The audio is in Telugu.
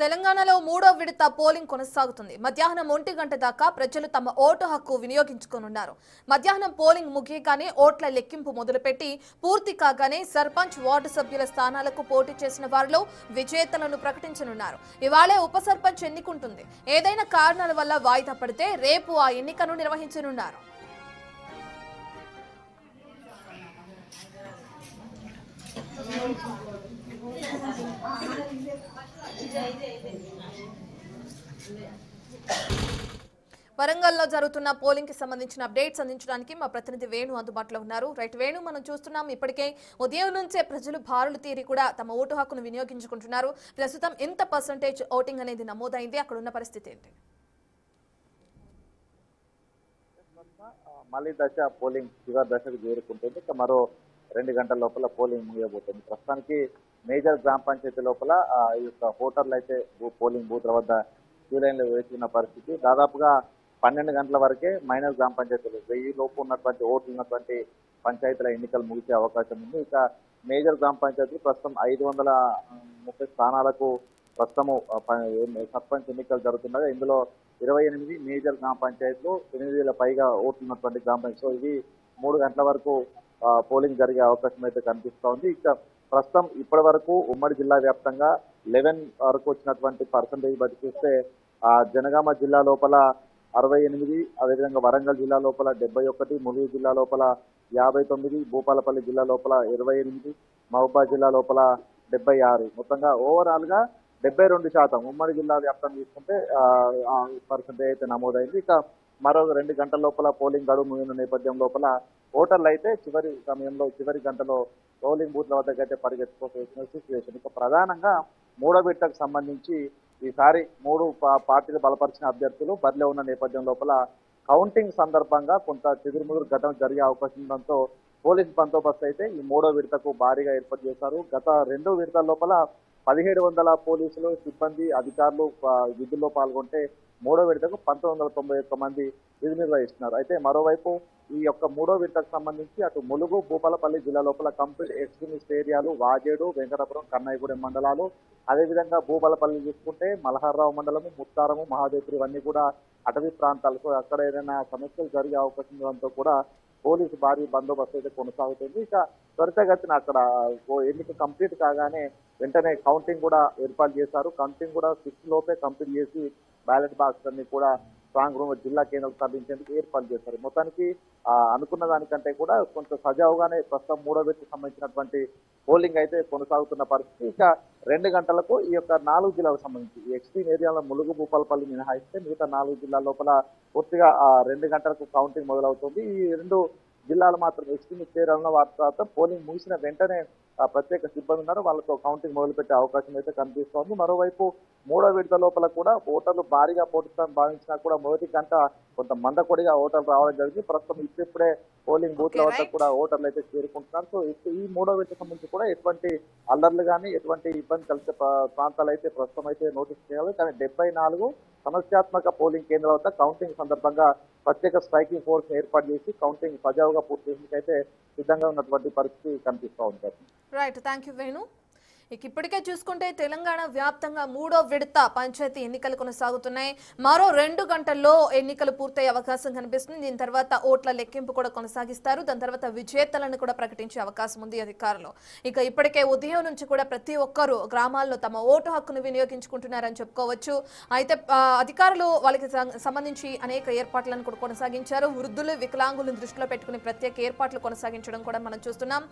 తెలంగాణలో మూడో విడత పోలింగ్ కొనసాగుతుంది. మధ్యాహ్నం 1 గంట దాకా ప్రజలు తమ ఓటు హక్కు వినియోగించుకోనున్నారు. మధ్యాహ్నం పోలింగ్ ముగియగానే ఓట్ల లెక్కింపు మొదలుపెట్టి పూర్తి కాగానే సర్పంచ్, వార్డు సభ్యుల స్థానాలకు పోటీ చేసిన వారిలో విజేతలను ప్రకటించనున్నారు. ఇవాళే ఉప సర్పంచ్ ఎన్నికుంటుంది. ఏదైనా కారణాల వల్ల వాయిదా పడితే రేపు ఆ ఎన్నికను నిర్వహించనున్నారు. వరంగల్లో జరుగుతున్న పోలింగ్ కి సంబంధించిన అప్డేట్స్ అందించడానికి మా ప్రతినిధి వేణు అందుబాటులో ఉన్నారు. రైట్ వేణు, మనం చూస్తున్నాం ఇప్పటికే ఉదయం నుంచే ప్రజలు బారులు తీరి కూడా తమ ఓటు హక్కును వినియోగించుకుంటున్నారు. ప్రస్తుతం ఎంత పర్సెంటేజ్ ఓటింగ్ అనేది నమోదైంది, అక్కడ ఉన్న పరిస్థితి ఏంటి? మళ్ళీ దశ పోలింగ్ చివరి దశకు చేరుకుంటుంది. మరో 2 గంటల లోపల పోలింగ్ ముగియబోతుంది. ప్రస్తుతానికి మేజర్ గ్రామ పంచాయతీ లోపల ఈ యొక్క ఓటర్లు అయితే పోలింగ్ బూత్ల వద్ద క్యూ లైన్లో వేసి ఉన్న పరిస్థితి. దాదాపుగా 12 గంటల వరకే మైనర్ గ్రామ పంచాయతీలు 1000 లోపు ఉన్నటువంటి ఓట్లు ఉన్నటువంటి పంచాయతీల ఎన్నికలు ముగిసే అవకాశం ఉంది. ఇక మేజర్ గ్రామ పంచాయతీలు ప్రస్తుతం 530 స్థానాలకు ప్రస్తుతము సర్పంచ్ ఎన్నికలు జరుగుతున్నది. ఇందులో 28 మేజర్ గ్రామ పంచాయతీలు 8,000 పైగా ఓట్లు ఉన్నటువంటి గ్రామ పంచాయతీ. సో ఇవి 3 గంటల వరకు పోలింగ్ జరిగే అవకాశం అయితే కనిపిస్తూ ఉంది. ఇక ప్రస్తుతం ఇప్పటి వరకు ఉమ్మడి జిల్లా వ్యాప్తంగా 11 వరకు వచ్చినటువంటి పర్సంటేజ్ బట్టి చూస్తే జనగామ జిల్లా లోపల 68, అదేవిధంగా వరంగల్ జిల్లా లోపల 71, ములుగు జిల్లా లోపల 59, భూపాలపల్లి జిల్లా లోపల 28, మహబూబాద్ జిల్లా లోపల 76, మొత్తంగా ఓవరాల్ గా 72% ఉమ్మడి జిల్లా వ్యాప్తం తీసుకుంటే పర్సంటేజ్ అయితే నమోదైంది. ఇక మరో 2 గంటల లోపల పోలింగ్ గడువు ముగిన నేపథ్యం లోపల ఓటర్లు అయితే చివరి గంటలో పోలింగ్ బూత్ల వద్దకు అయితే పరిగెత్తుకోవాల్సిన సిచ్యువేషన్. ఇక ప్రధానంగా మూడో విడతకు సంబంధించి ఈసారి 3 పార్టీలు బలపరిచిన అభ్యర్థులు బరిలో ఉన్న నేపథ్యం లోపల కౌంటింగ్ సందర్భంగా కొంత చెదురుముదురు ఘటన జరిగే అవకాశం ఉండడంతో పోలీస్ బందోబస్తు అయితే ఈ మూడో విడతకు భారీగా ఏర్పాటు చేశారు. గత 2 విడతల లోపల 1700 పోలీసులు, సిబ్బంది, అధికారులు విధుల్లో పాల్గొంటే మూడో విడతకు 1991 మంది విధి నిర్వహిస్తున్నారు. అయితే మరోవైపు ఈ యొక్క మూడో విడతకు సంబంధించి అటు ములుగు, భూపాలపల్లి జిల్లా లోపల కంప్లీట్ ఎక్స్ట్రీమిస్ట్ ఏరియాలు వాజేడు, వెంకటాపురం, కన్నయ్యగూడెం మండలాలు, అదేవిధంగా భూపాలపల్లి చూసుకుంటే మలహార్రావు మండలము, ముత్తారము, మహాదేపురి ఇవన్నీ కూడా అటవీ ప్రాంతాలకు అక్కడ ఏదైనా సమస్యలు జరిగే అవకాశం ఉండడంతో కూడా పోలీసు భారీ బందోబస్తు అయితే కొనసాగుతుంది. ఇక త్వరితగతిన అక్కడ ఎన్నిక కంప్లీట్ కాగానే వెంటనే కౌంటింగ్ కూడా ఏర్పాటు చేశారు. కౌంటింగ్ కూడా 6 లోపే కంప్లీట్ చేసి బ్యాలెట్ బాక్స్ అన్ని కూడా స్ట్రాంగ్ రూమ్ జిల్లా కేంద్రం తరలించేందుకు ఏర్పాటు చేశారు. మొత్తానికి అనుకున్న దానికంటే కూడా కొంచెం సజావుగానే ప్రస్తుతం మూడో విడతకు సంబంధించినటువంటి పోలింగ్ అయితే కొనసాగుతున్న పరిస్థితి. ఇక 2 గంటలకు ఈ యొక్క 4 జిల్లాలకు సంబంధించి ఎక్స్ట్రీమ్ ఏరియాలో ములుగు, భూపాలపల్లి మినహాయిస్తే మిగతా 4 జిల్లాల లోపల పూర్తిగా 2 గంటలకు కౌంటింగ్ మొదలవుతుంది. ఈ 2 జిల్లాలు మాత్రం ఎక్స్ట్రీమిస్ట్ ఏరియాలో వాటి తర్వాత పోలింగ్ ముగిసిన వెంటనే ప్రత్యేక సిబ్బంది ఉన్నారు, వాళ్ళతో కౌంటింగ్ మొదలుపెట్టే అవకాశం అయితే కనిపిస్తోంది. మరోవైపు మూడో విడత లోపల కూడా ఓటర్లు భారీగా పోటీస్తారని భావించినా కూడా మొదటి గంట కొంత మందకొడిగా ఓటర్లు రావడం జరిగింది. ప్రస్తుతం ఇప్పుడే పోలింగ్ బూత్ల వద్ద కూడా ఓటర్లు అయితే చేరుకుంటున్నారు. సో ఈ మూడో విడత సంబంధించి కూడా ఎటువంటి అల్లర్లు కానీ ఎటువంటి ఇబ్బంది కలిసే ప్రాంతాలు అయితే ప్రస్తుతం అయితే నోటీస్ చేయాలి. కానీ 74 సమస్యాత్మక పోలింగ్ కేంద్రాల వద్ద కౌంటింగ్ సందర్భంగా ప్రత్యేక స్ట్రైకింగ్ ఫోర్స్ ఏర్పాటు చేసి కౌంటింగ్ సజావుగా పూర్తి చేసేందుకైతే సిద్ధంగా ఉన్నటువంటి పరిస్థితి కనిపిస్తూ ఉంటారు. Right, thank you Venu. ఇప్పటికే చూసుకుంటే తెలంగాణ వ్యాప్తంగా మూడో విడత పంచాయతీ ఎన్నికలు కొనసాగుతున్నాయి. మరో 2 గంటల్లో ఎన్నికలు పూర్తయ్యే అవకాశం కనిపిస్తుంది. దీని తర్వాత ఓట్ల లెక్కింపు కూడా కొనసాగిస్తారు. దాని తర్వాత విజేతలను కూడా ప్రకటించే అవకాశం ఉంది అధికారులు. ఇప్పటికే ఉదయం నుంచి కూడా ప్రతి ఒక్కరూ గ్రామాల్లో తమ ఓటు హక్కును వినియోగించుకుంటున్నారని చెప్పుకోవచ్చు. అయితే అధికారులు వాళ్ళకి సంబంధించి అనేక ఏర్పాట్లను కూడా కొనసాగించారు. వృద్ధులు, వికలాంగులను దృష్టిలో పెట్టుకుని ప్రత్యేక ఏర్పాట్లు కొనసాగించడం కూడా మనం చూస్తున్నాం.